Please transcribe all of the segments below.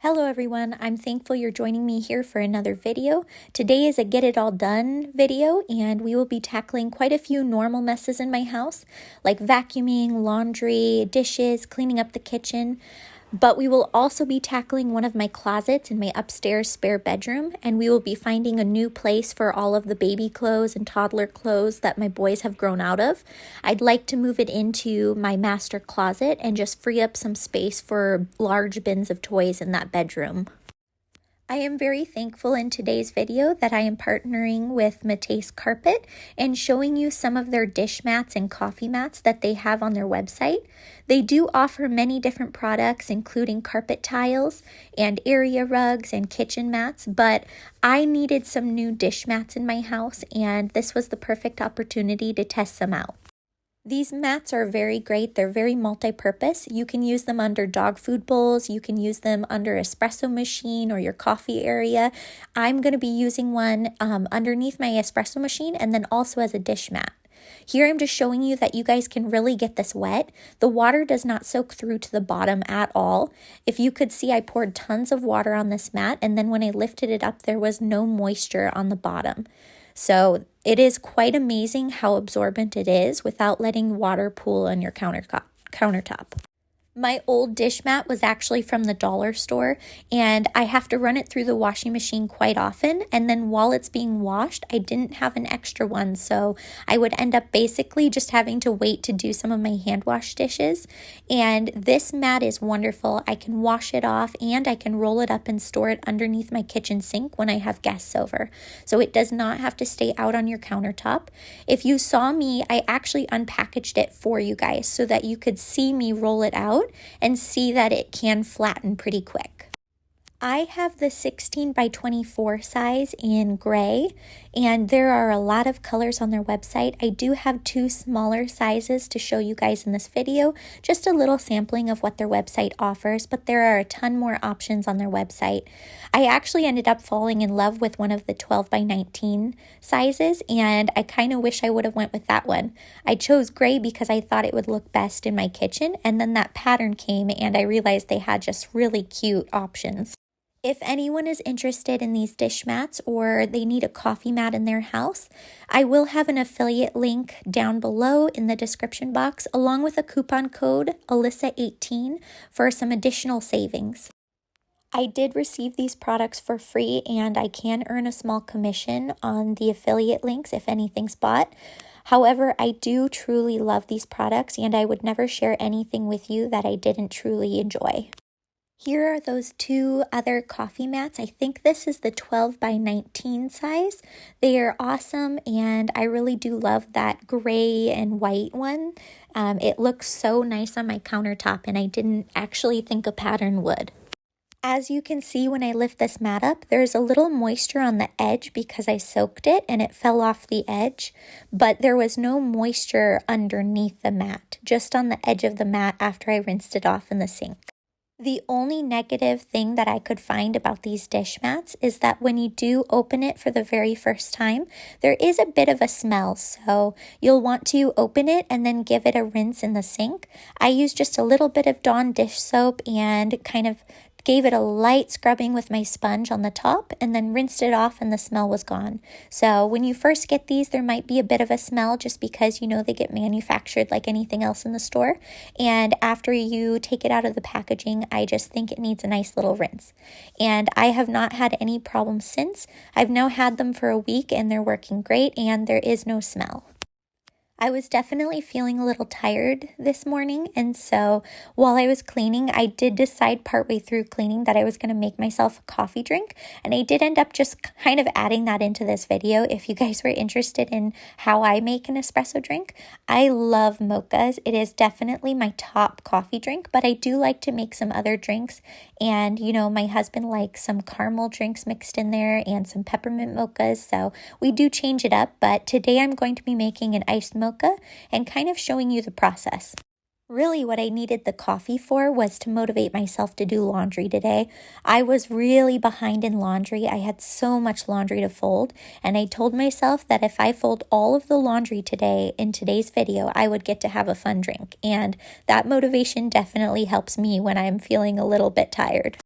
Hello everyone, I'm thankful you're joining me here for another video. Today is a get it all done video and we will be tackling quite a few normal messes in my house like vacuuming, laundry, dishes, cleaning up the kitchen. But we will also be tackling one of my closets in my upstairs spare bedroom, and we will be finding a new place for all of the baby clothes and toddler clothes that my boys have grown out of. I'd like to move it into my master closet and just free up some space for large bins of toys in that bedroom. I am very thankful in today's video that I am partnering with Mate's Carpet and showing you some of their dish mats and coffee mats that they have on their website. They do offer many different products, including carpet tiles and area rugs and kitchen mats, but I needed some new dish mats in my house, and this was the perfect opportunity to test some out. These mats are very great. They're very multi-purpose. You can use them under dog food bowls. You can use them under espresso machine or your coffee area. I'm going to be using one underneath my espresso machine and then also as a dish mat. Here I'm just showing you that you guys can really get this wet. The water does not soak through to the bottom at all. If you could see, I poured tons of water on this mat, and then when I lifted it up, there was no moisture on the bottom. So it is quite amazing how absorbent it is without letting water pool on your countertop. My old dish mat was actually from the dollar store, and I have to run it through the washing machine quite often, and then while it's being washed, I didn't have an extra one, so I would end up basically just having to wait to do some of my hand wash dishes. And this mat is wonderful. I can wash it off and I can roll it up and store it underneath my kitchen sink when I have guests over, so it does not have to stay out on your countertop. If you saw me, I actually unpackaged it for you guys so that you could see me roll it out and see that it can flatten pretty quick. I have the 16 by 24 size in gray, and there are a lot of colors on their website. I do have two smaller sizes to show you guys in this video, just a little sampling of what their website offers, but there are a ton more options on their website. I actually ended up falling in love with one of the 12 by 19 sizes, and I kind of wish I would have went with that one. I chose gray because I thought it would look best in my kitchen, and then that pattern came and I realized they had just really cute options. If anyone is interested in these dish mats or they need a coffee mat in their house, I will have an affiliate link down below in the description box along with a coupon code Alyssa18 for some additional savings. I did receive these products for free, and I can earn a small commission on the affiliate links if anything's bought. However, I do truly love these products, and I would never share anything with you that I didn't truly enjoy. Here are those two other coffee mats. I think this is the 12 by 19 size. They are awesome, and I really do love that gray and white one. It looks so nice on my countertop, and I didn't actually think a pattern would. As you can see when I lift this mat up, there's a little moisture on the edge because I soaked it and it fell off the edge, but there was no moisture underneath the mat, just on the edge of the mat after I rinsed it off in the sink. The only negative thing that I could find about these dish mats is that when you do open it for the very first time, there is a bit of a smell, so you'll want to open it and then give it a rinse in the sink. I used just a little bit of Dawn dish soap and kind of gave it a light scrubbing with my sponge on the top and then rinsed it off, and the smell was gone. So when you first get these, there might be a bit of a smell just because they get manufactured like anything else in the store. And after you take it out of the packaging, I just think it needs a nice little rinse. And I have not had any problems since. I've now had them for a week and they're working great, and there is no smell. I was definitely feeling a little tired this morning, and so while I was cleaning, I did decide partway through cleaning that I was going to make myself a coffee drink, and I did end up just kind of adding that into this video if you guys were interested in how I make an espresso drink. I love mochas. It is definitely my top coffee drink, but I do like to make some other drinks, and my husband likes some caramel drinks mixed in there and some peppermint mochas, so we do change it up, but today I'm going to be making an iced mocha and kind of showing you the process. Really what I needed the coffee for was to motivate myself to do laundry today. I was really behind in laundry. I had so much laundry to fold, and I told myself that if I fold all of the laundry today in today's video, I would get to have a fun drink, and that motivation definitely helps me when I'm feeling a little bit tired.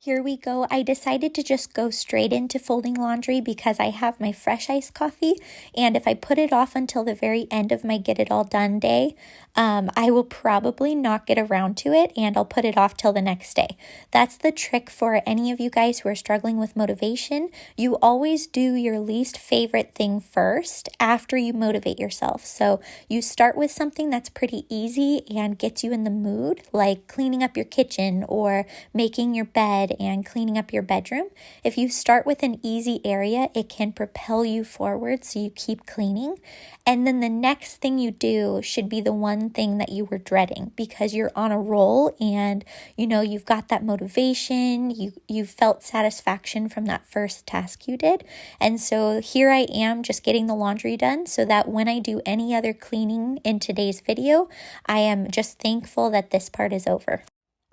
Here we go. I decided to just go straight into folding laundry because I have my fresh iced coffee, and if I put it off until the very end of my get it all done day, I will probably not get around to it, and I'll put it off till the next day. That's the trick for any of you guys who are struggling with motivation. You always do your least favorite thing first after you motivate yourself. So you start with something that's pretty easy and gets you in the mood, like cleaning up your kitchen or making your bed and cleaning up your bedroom. If you start with an easy area, it can propel you forward so you keep cleaning. And then the next thing you do should be the one thing that you were dreading because you're on a roll and you've got that motivation, you felt satisfaction from that first task you did. And so here I am just getting the laundry done so that when I do any other cleaning in today's video, I am just thankful that this part is over.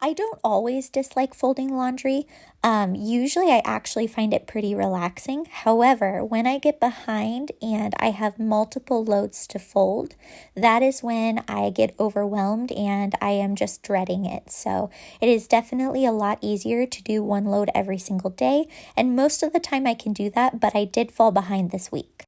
I don't always dislike folding laundry. Usually I actually find it pretty relaxing. However, when I get behind and I have multiple loads to fold, that is when I get overwhelmed and I am just dreading it. So it is definitely a lot easier to do one load every single day. And most of the time I can do that, but I did fall behind this week.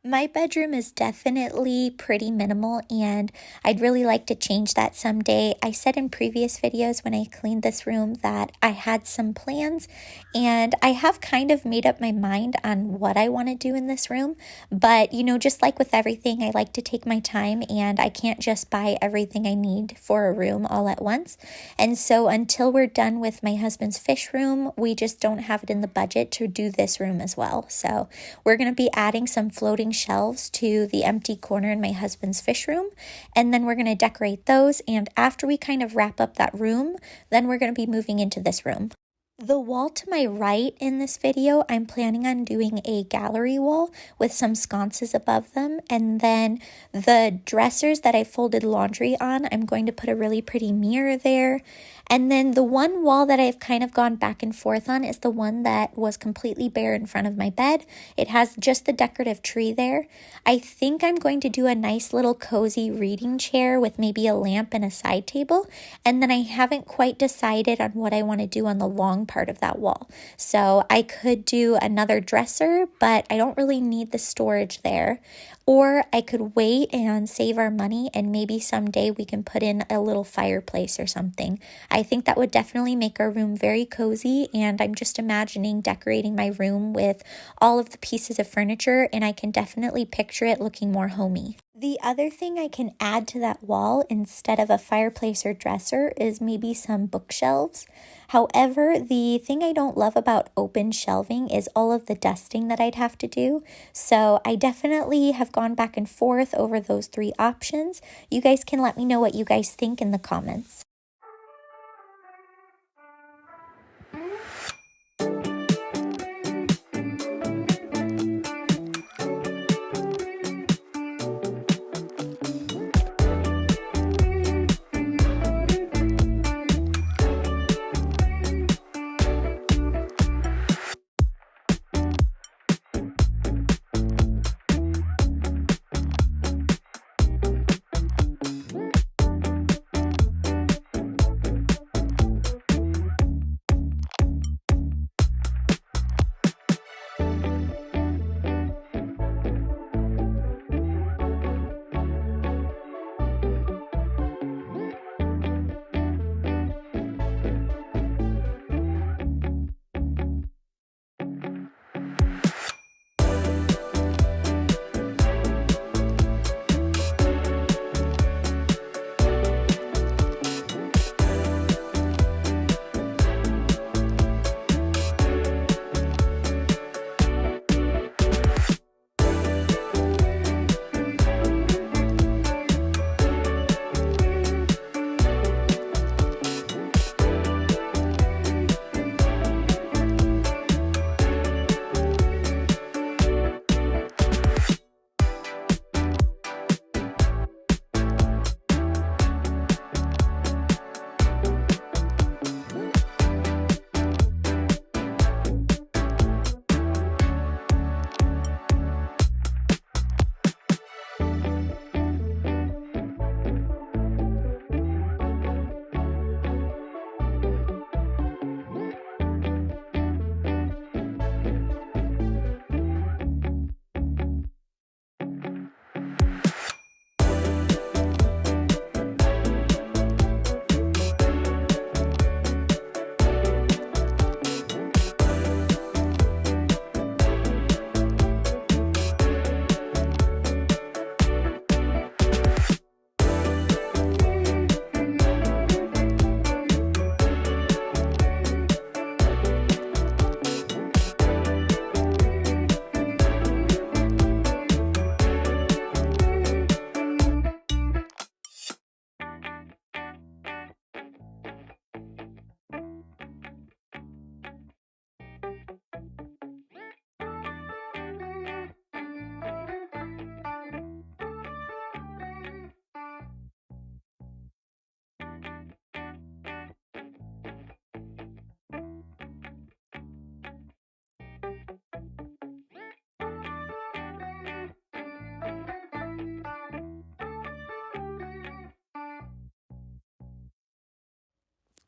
My bedroom is definitely pretty minimal and I'd really like to change that someday. I said in previous videos when I cleaned this room that I had some plans and I have kind of made up my mind on what I want to do in this room. But just like with everything, I like to take my time and I can't just buy everything I need for a room all at once. And so until we're done with my husband's fish room, we just don't have it in the budget to do this room as well. So we're going to be adding some floating shelves to the empty corner in my husband's fish room, and then we're going to decorate those. And after we kind of wrap up that room, then we're going to be moving into this room. The wall to my right in this video, I'm planning on doing a gallery wall with some sconces above them. And then the dressers that I folded laundry on, I'm going to put a really pretty mirror there. And then the one wall that I've kind of gone back and forth on is the one that was completely bare in front of my bed. It has just the decorative tree there. I think I'm going to do a nice little cozy reading chair with maybe a lamp and a side table. And then I haven't quite decided on what I want to do on the long part of that wall. So I could do another dresser, but I don't really need the storage there. Or I could wait and save our money and maybe someday we can put in a little fireplace or something. I think that would definitely make our room very cozy, and I'm just imagining decorating my room with all of the pieces of furniture, and I can definitely picture it looking more homey. The other thing I can add to that wall instead of a fireplace or dresser is maybe some bookshelves. However, the thing I don't love about open shelving is all of the dusting that I'd have to do. So I definitely have gone back and forth over those three options. You guys can let me know what you guys think in the comments.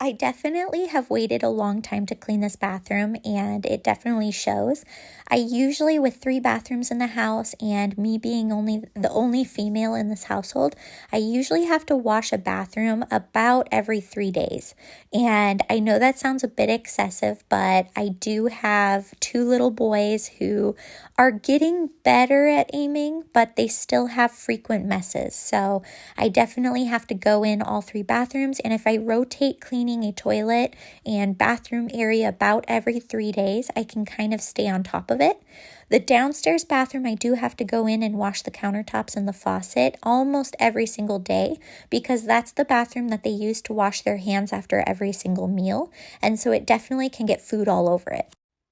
I definitely have waited a long time to clean this bathroom, and it definitely shows. I usually, with 3 bathrooms in the house and me being the only female in this household, I usually have to wash a bathroom about every 3 days. And I know that sounds a bit excessive, but I do have 2 little boys who are getting better at aiming, but they still have frequent messes. So I definitely have to go in all 3 bathrooms, and if I rotate cleaning cleaning a toilet and bathroom area about every 3 days, I can kind of stay on top of it. The downstairs bathroom, I do have to go in and wash the countertops and the faucet almost every single day because that's the bathroom that they use to wash their hands after every single meal. And so it definitely can get food all over it.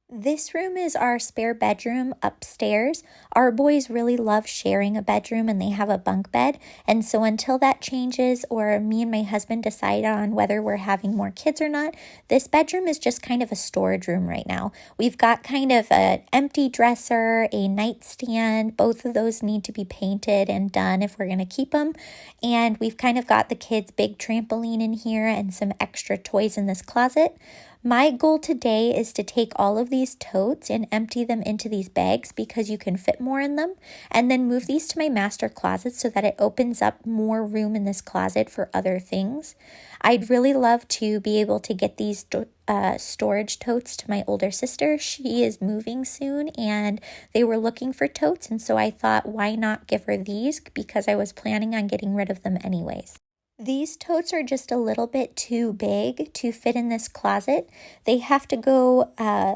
This room is our spare bedroom upstairs. Our boys really love sharing a bedroom and they have a bunk bed. And so until that changes or me and my husband decide on whether we're having more kids or not, this bedroom is just kind of a storage room right now. We've got kind of an empty dresser, a nightstand. Both of those need to be painted and done if we're going to keep them. And we've kind of got the kids' big trampoline in here and some extra toys in this closet. My goal today is to take all of these totes and empty them into these bags because you can fit more in them, and then move these to my master closet so that it opens up more room in this closet for other things. I'd really love to be able to get these storage totes to my older sister. She is moving soon and they were looking for totes, and so I thought, why not give her these, because I was planning on getting rid of them anyways. These totes are just a little bit too big to fit in this closet. They have to go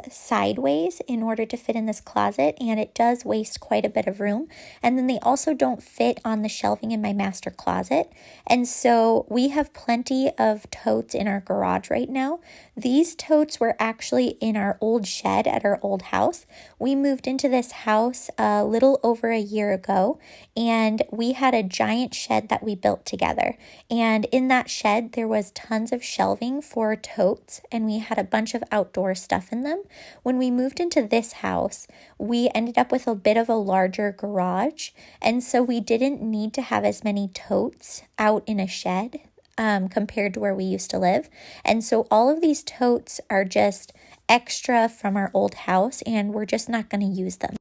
sideways in order to fit in this closet, and it does waste quite a bit of room. And then they also don't fit on the shelving in my master closet. And so we have plenty of totes in our garage right now. These totes were actually in our old shed at our old house. We moved into this house a little over a year ago, and we had a giant shed that we built together. And in that shed, there was tons of shelving for totes, and we had a bunch of outdoor stuff in them. When we moved into this house, we ended up with a bit of a larger garage, and so we didn't need to have as many totes out in a shed compared to where we used to live. And so all of these totes are just extra from our old house, and we're just not going to use them.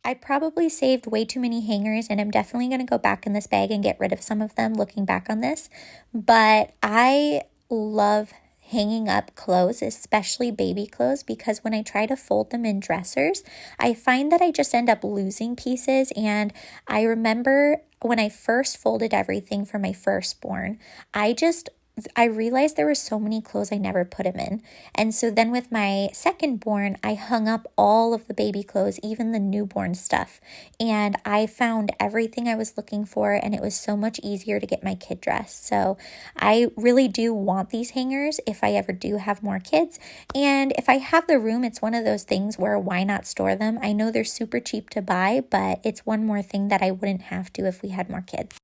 I probably saved way too many hangers, and I'm definitely going to go back in this bag and get rid of some of them looking back on this. But I love hanging up clothes, especially baby clothes, because when I try to fold them in dressers, I find that I just end up losing pieces. And I remember when I first folded everything for my firstborn, I just I realized there were so many clothes I never put him in. And so then with my second born, I hung up all of the baby clothes, even the newborn stuff. And I found everything I was looking for, and it was so much easier to get my kid dressed. So I really do want these hangers if I ever do have more kids. And if I have the room, it's one of those things where why not store them? I know they're super cheap to buy, but it's one more thing that I wouldn't have to if we had more kids.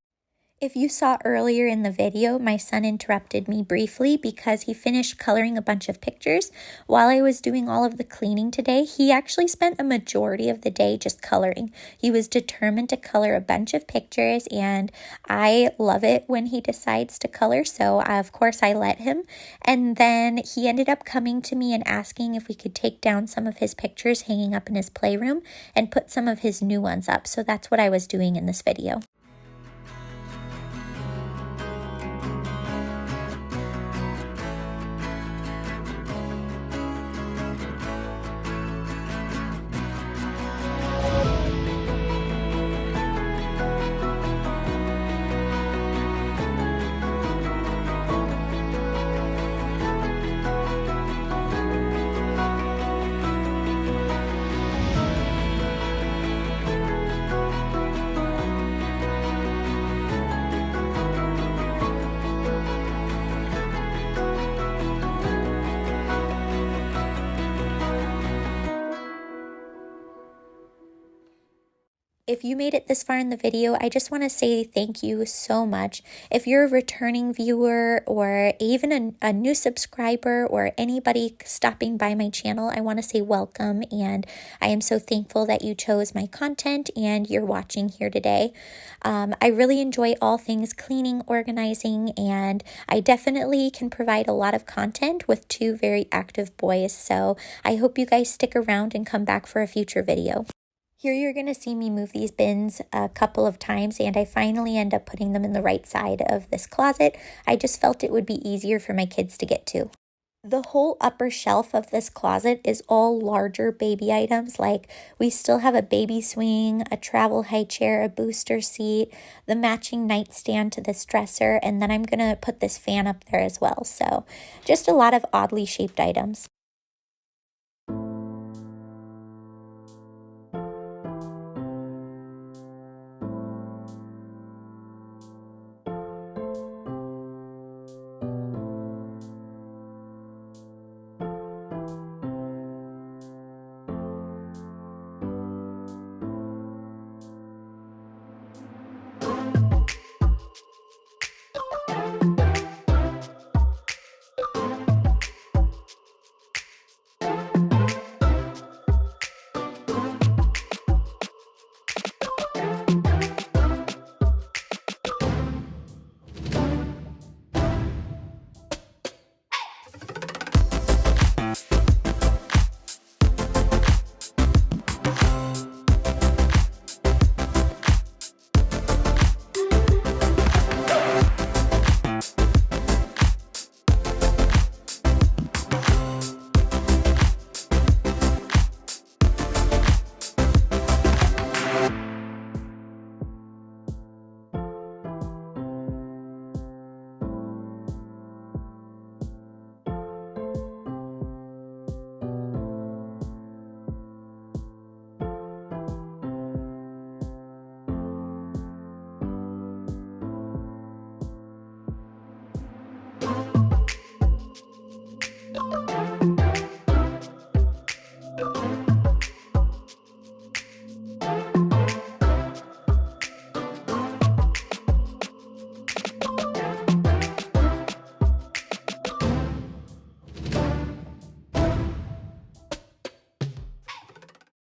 If you saw earlier in the video, my son interrupted me briefly because he finished coloring a bunch of pictures. While I was doing all of the cleaning today, he actually spent a majority of the day just coloring. He was determined to color a bunch of pictures, and I love it when he decides to color, so of course I let him. And then he ended up coming to me and asking if we could take down some of his pictures hanging up in his playroom and put some of his new ones up. So that's what I was doing in this video. If you made it this far in the video, I just want to say thank you so much. If you're a returning viewer or even a new subscriber or anybody stopping by my channel, I want to say welcome, and I am so thankful that you chose my content and you're watching here today. I really enjoy all things cleaning, organizing, and I definitely can provide a lot of content with two very active boys, so I hope you guys stick around and come back for a future video. Here you're going to see me move these bins a couple of times, and I finally end up putting them in the right side of this closet. I just felt it would be easier for my kids to get to. The whole upper shelf of this closet is all larger baby items, like we still have a baby swing, a travel high chair, a booster seat, the matching nightstand to this dresser, and then I'm going to put this fan up there as well. So just a lot of oddly shaped items.